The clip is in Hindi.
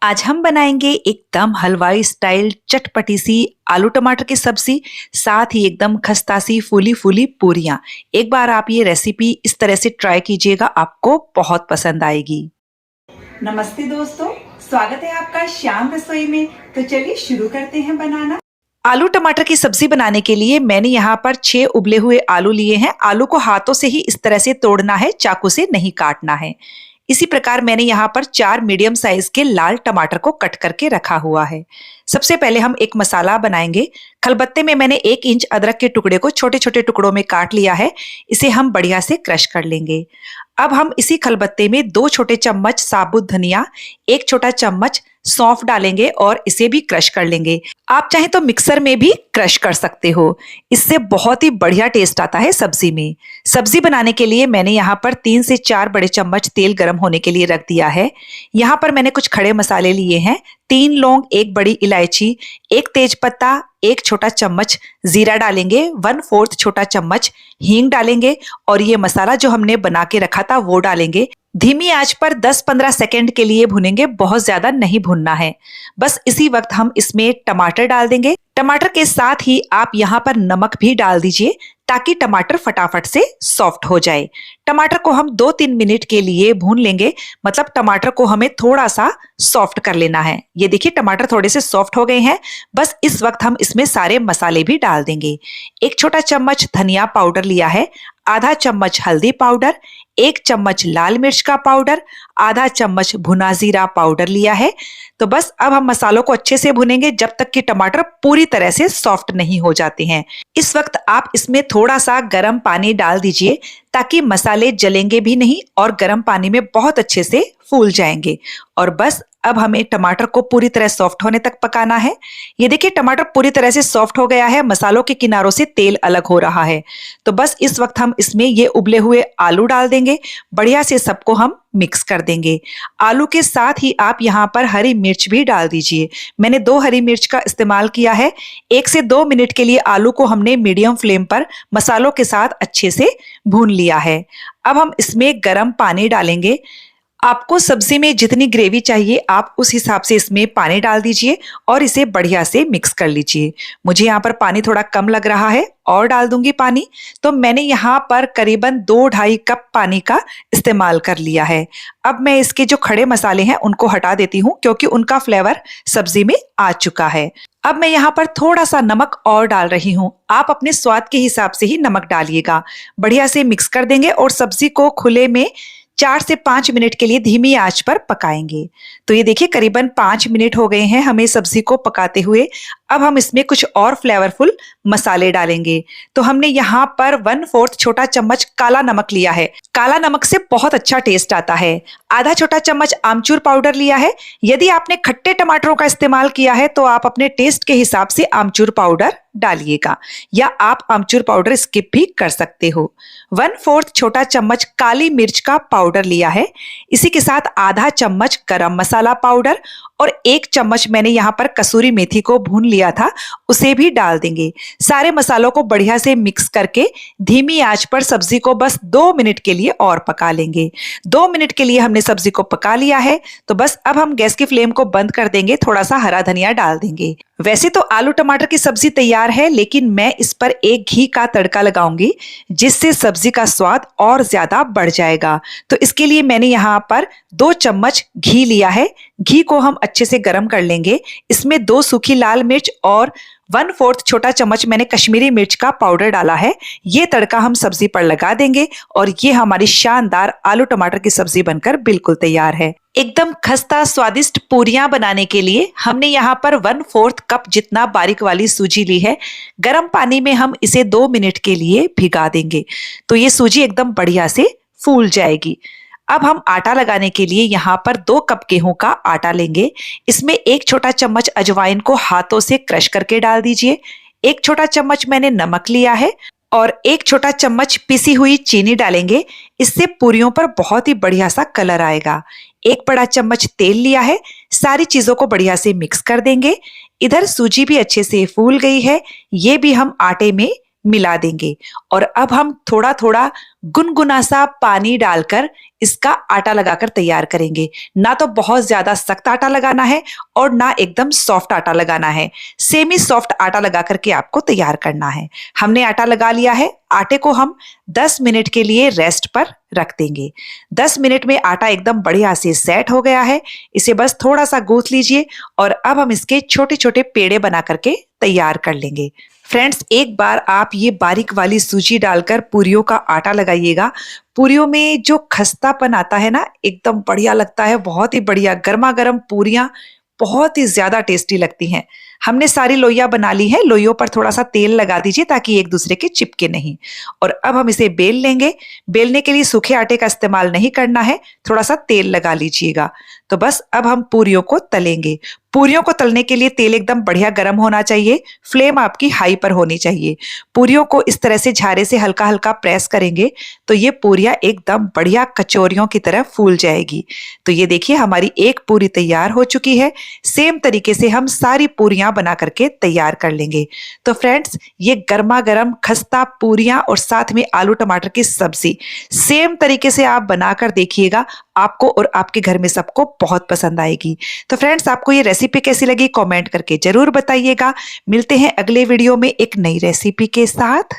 आज हम बनाएंगे एकदम हलवाई स्टाइल चटपटी सी आलू टमाटर की सब्जी, साथ ही एकदम खस्ता सी फूली फूली पूरियां। एक बार आप ये रेसिपी इस तरह से ट्राई कीजिएगा, आपको बहुत पसंद आएगी। नमस्ते दोस्तों, स्वागत है आपका श्याम रसोई में। तो चलिए शुरू करते हैं बनाना। आलू टमाटर की सब्जी बनाने के लिए मैंने यहाँ पर 6 उबले हुए आलू लिए हैं। आलू को हाथों से ही इस तरह से तोड़ना है, चाकू से नहीं काटना है। इसी प्रकार मैंने यहाँ पर 4 मीडियम साइज के लाल टमाटर को कट करके रखा हुआ है। सबसे पहले हम एक मसाला बनाएंगे। खलबत्ते में मैंने 1 इंच अदरक के टुकड़े को छोटे छोटे टुकड़ों में काट लिया है। इसे हम बढ़िया से क्रश कर लेंगे। अब हम इसी खलबत्ते में 2 छोटे चम्मच साबुत धनिया, 1 छोटा चम्मच सौंफ डालेंगे और इसे भी क्रश कर लेंगे। आप चाहे तो मिक्सर में भी क्रश कर सकते हो, इससे बहुत ही बढ़िया टेस्ट आता है सब्जी में। सब्जी बनाने के लिए मैंने यहाँ पर 3 से 4 बड़े चम्मच तेल गर्म होने के लिए रख दिया है। यहाँ पर मैंने कुछ खड़े मसाले लिए हैं। 3 लौंग, 1 बड़ी इलायची, 1 तेज पत्ता, 1 छोटा चम्मच जीरा डालेंगे, 1/4 छोटा चम्मच हींग डालेंगे और ये मसाला जो हमने बना के रखा था वो डालेंगे। धीमी आंच पर 10-15 सेकंड के लिए भुनेंगे, बहुत ज्यादा नहीं भुनना है। बस इसी वक्त हम इसमें टमाटर डाल देंगे। टमाटर के साथ ही आप यहाँ पर नमक भी डाल दीजिए ताकि टमाटर फटाफट से सॉफ्ट हो जाए। टमाटर को हम 2-3 मिनट के लिए भून लेंगे, मतलब टमाटर को हमें थोड़ा सा सॉफ्ट कर लेना है। ये देखिए टमाटर थोड़े से सॉफ्ट हो गए हैं। बस इस वक्त हम इसमें सारे मसाले भी डाल देंगे। 1 छोटा चम्मच धनिया पाउडर लिया है, आधा चम्मच हल्दी पाउडर, 1 चम्मच लाल मिर्च का पाउडर, आधा चम्मच भुना जीरा पाउडर लिया है। तो बस अब हम मसालों को अच्छे से भुनेंगे जब तक कि टमाटर पूरी तरह से सॉफ्ट नहीं हो जाते हैं। इस वक्त आप इसमें थोड़ा सा गर्म पानी डाल दीजिए ताकि मसाले जलेंगे भी नहीं और गर्म पानी में बहुत अच्छे से फूल जाएंगे। और बस अब हमें टमाटर को पूरी तरह सॉफ्ट होने तक पकाना है। ये देखिए टमाटर पूरी तरह से सॉफ्ट हो गया है, मसालों के किनारों से तेल अलग हो रहा है। तो बस इस वक्त हम इसमें ये उबले हुए आलू डाल देंगे। बढ़िया से सबको हम मिक्स कर देंगे। आलू के साथ ही आप यहाँ पर हरी मिर्च भी डाल दीजिए। मैंने 2 हरी मिर्च का इस्तेमाल किया है। 1 से 2 मिनट के लिए आलू को हमने मीडियम फ्लेम पर मसालों के साथ अच्छे से भून लिया है। अब हम इसमें गर्म पानी डालेंगे। आपको सब्जी में जितनी ग्रेवी चाहिए आप उस हिसाब से इसमें पानी डाल दीजिए और इसे बढ़िया से मिक्स कर लीजिए। मुझे यहाँ पर पानी थोड़ा कम लग रहा है और डाल दूंगी पानी। तो मैंने यहाँ पर करीबन 2-2.5 कप पानी का इस्तेमाल कर लिया है। अब मैं इसके जो खड़े मसाले हैं उनको हटा देती हूँ क्योंकि उनका फ्लेवर सब्जी में आ चुका है। अब मैं यहाँ पर थोड़ा सा नमक और डाल रही हूँ। आप अपने स्वाद के हिसाब से ही नमक डालिएगा। बढ़िया से मिक्स कर देंगे और सब्जी को खुले में 4 से 5 मिनट के लिए धीमी आंच पर पकाएंगे। तो ये देखिए करीबन 5 मिनट हो गए हैं हमें सब्जी को पकाते हुए। अब हम इसमें कुछ और फ्लेवरफुल मसाले डालेंगे। तो हमने यहाँ पर 1/4 छोटा चम्मच काला नमक लिया है। काला नमक से बहुत अच्छा टेस्ट आता है। आधा छोटा चम्मच आमचूर पाउडर लिया है। यदि आपने खट्टे टमाटरों का इस्तेमाल किया है तो आप अपने टेस्ट के हिसाब से आमचूर पाउडर डालिएगा या आप आमचूर पाउडर स्किप भी कर सकते हो। 1/4 छोटा चम्मच काली मिर्च का पाउडर लिया है। इसी के साथ आधा चम्मच गरम मसाला पाउडर और 1 चम्मच मैंने यहाँ पर कसूरी मेथी को भून लिया था, उसे भी डाल देंगे। सारे मसालों को बढ़िया से मिक्स करके धीमी आंच पर सब्जी को बस 2 मिनट के लिए और पका लेंगे। 2 मिनट के लिए हमने सब्जी को पका लिया है। तो बस अब हम गैस की फ्लेम को बंद कर देंगे, थोड़ा सा हरा धनिया डाल देंगे। वैसे तो आलू टमाटर की सब्जी तैयार है, लेकिन मैं इस पर एक घी का तड़का लगाऊंगी जिससे सब्जी का स्वाद और ज्यादा बढ़ जाएगा। तो इसके लिए मैंने यहाँ पर 2 चम्मच घी लिया है। घी को हम अच्छे से गर्म कर लेंगे। इसमें 2 सूखी लाल मिर्च और 1/4 छोटा चम्मच मैंने कश्मीरी मिर्च का पाउडर डाला है। ये तड़का हम सब्जी पर लगा देंगे और ये हमारी शानदार आलू टमाटर की सब्जी बनकर बिल्कुल तैयार है। एकदम खस्ता स्वादिष्ट पूरियां बनाने के लिए हमने यहाँ पर 1/4 कप जितना बारीक वाली सूजी ली है। गर्म पानी में हम इसे 2 मिनट के लिए भिगा देंगे तो ये सूजी एकदम बढ़िया से फूल जाएगी। अब हम आटा लगाने के लिए यहाँ पर 2 कप गेहूं का आटा लेंगे। इसमें 1 छोटा चम्मच अजवाइन को हाथों से क्रश करके डाल दीजिए। 1 छोटा चम्मच मैंने नमक लिया है और 1 छोटा चम्मच पिसी हुई चीनी डालेंगे। इससे पूरियों पर बहुत ही बढ़िया सा कलर आएगा। 1 बड़ा चम्मच तेल लिया है। सारी चीजों को बढ़िया से मिक्स कर देंगे। इधर सूजी भी अच्छे से फूल गई है, ये भी हम आटे में मिला देंगे और अब हम थोड़ा थोड़ा गुनगुना सा पानी डालकर इसका आटा लगाकर तैयार करेंगे। ना तो बहुत ज्यादा सख्त आटा लगाना है और ना एकदम सॉफ्ट आटा लगाना है, सेमी सॉफ्ट आटा लगा करके आपको तैयार करना है। हमने आटा लगा लिया है, आटे को हम 10 मिनट के लिए रेस्ट पर रख देंगे। 10 मिनट में आटा एकदम बढ़िया से सेट हो गया है। इसे बस थोड़ा सा गूंथ लीजिए और अब हम इसके छोटे छोटे पेड़े बना करके तैयार कर लेंगे। फ्रेंड्स, एक बार आप ये बारीक वाली सूजी डालकर पूरियों का आटा लगाइएगा। पूरियों में जो खस्तापन आता है ना, एकदम बढ़िया लगता है, बहुत ही बढ़िया। गर्मा गर्म पूरियां बहुत ही ज्यादा टेस्टी लगती हैं। हमने सारी लोइयां बना ली हैं। लोइयों पर थोड़ा सा तेल लगा दीजिए ताकि एक दूसरे के चिपके नहीं। और अब हम इसे बेल लेंगे। बेलने के लिए सूखे आटे का इस्तेमाल नहीं करना है, थोड़ा सा तेल लगा लीजिएगा। तो बस अब हम पूरियों को तलेंगे। पूरियों को तलने के लिए तेल एकदम बढ़िया गर्म होना चाहिए, फ्लेम आपकी हाई पर होनी चाहिए। पूरियों को इस तरह से झारे से हल्का हल्का प्रेस करेंगे तो ये पूरियां एकदम बढ़िया कचौरियों की तरह फूल जाएगी। तो ये देखिए, हमारी एक पूरी तैयार हो चुकी है। सेम तरीके से हम सारी पूरियां बना करके तैयार कर लेंगे। तो फ्रेंड्स, ये गर्मा गर्म खस्ता पूरियां और साथ में आलू टमाटर की सब्जी सेम तरीके से आप बनाकर देखिएगा, आपको और आपके घर में सबको बहुत पसंद आएगी। तो फ्रेंड्स, आपको ये रेसिपी कैसी लगी कमेंट करके जरूर बताइएगा। मिलते हैं अगले वीडियो में एक नई रेसिपी के साथ।